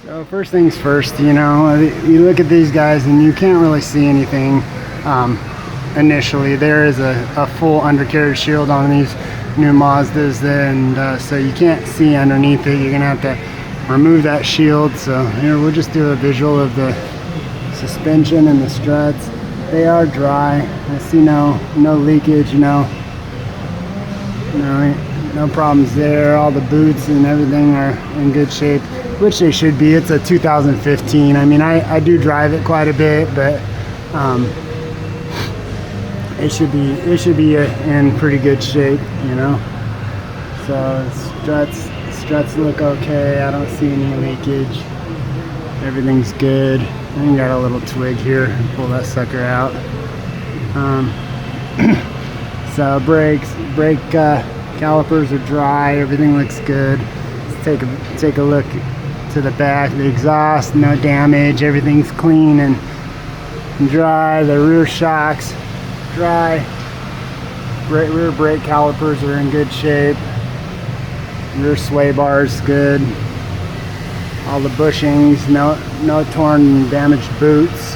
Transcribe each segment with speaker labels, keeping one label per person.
Speaker 1: So first things first, you know, you look at these guys and you can't really see anything initially. There is a full undercarriage shield on these new Mazdas, and so you can't see underneath it. You're gonna have to remove that shield. So here we'll just do a visual of the suspension and the struts. They are dry. I see no leakage, no problems there. All the boots and everything are in good shape, which they should be. It's a 2015. I mean, I do drive it quite a bit, but it should be in pretty good shape, you know. So struts look okay. I don't see any leakage. Everything's good. I even got a little twig here. Pull that sucker out. So brake calipers are dry. Everything looks good. Let's take a look to the back. The exhaust, no damage. Everything's clean and dry. The rear shocks, dry. Rear brake calipers are in good shape. Rear sway bars good. All the bushings, no torn and damaged boots,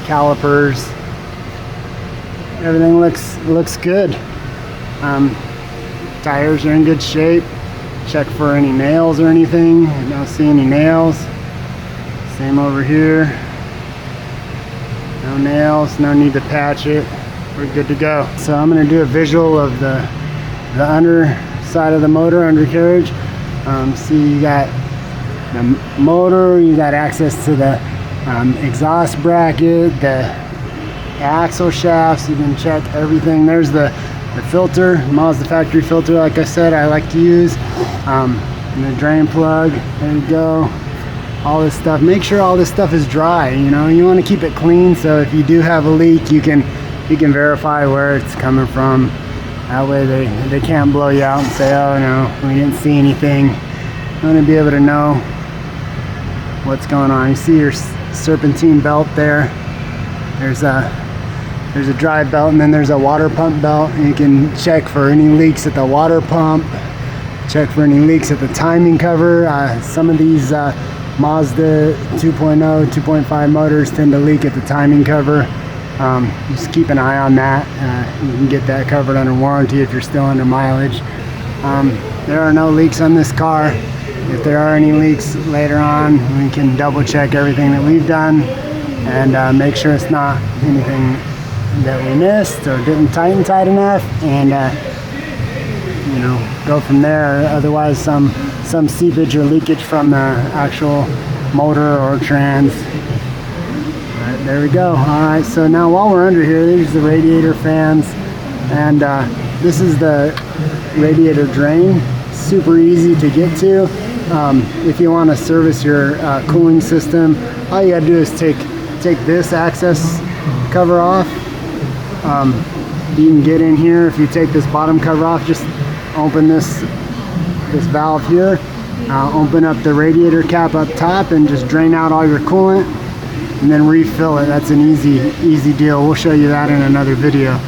Speaker 1: calipers. Everything looks good. Tires are in good shape. Check for any nails or anything. I don't see any nails. Same over here. No nails, no need to patch it. We're good to go. So I'm going to do a visual of the underside of the motor, undercarriage. See, you got the motor, you got access to the exhaust bracket, the axle shafts. You can check everything. There's the filter, Mazda factory filter, like I said, I like to use. And the drain plug, there you go. All this stuff, make sure all this stuff is dry, you know. You want to keep it clean, so if you do have a leak, you can verify where it's coming from. That way they can't blow you out and say, oh no, we didn't see anything. You want to be able to know what's going on. You see your serpentine belt there. There's a dry belt, and then there's a water pump belt. And you can check for any leaks at the water pump. Check for any leaks at the timing cover. Some of these Mazda 2.0, 2.5 motors tend to leak at the timing cover. Just keep an eye on that. You can get that covered under warranty if you're still under mileage. There are no leaks on this car. If there are any leaks later on, we can double check everything that we've done and make sure it's not anything that we missed or didn't tighten tight enough, and you know, go from there. Otherwise, some seepage or leakage from the actual motor or trans. Right, there we go. All right, so now while we're under here, there's the radiator fans, and this is the radiator drain. Super easy to get to. If you want to service your cooling system, all you gotta do is take this access cover off. You can get in here. If you take this bottom cover off, just open this valve here, open up the radiator cap up top, and just drain out all your coolant and then refill it. That's an easy deal. We'll show you that in another video.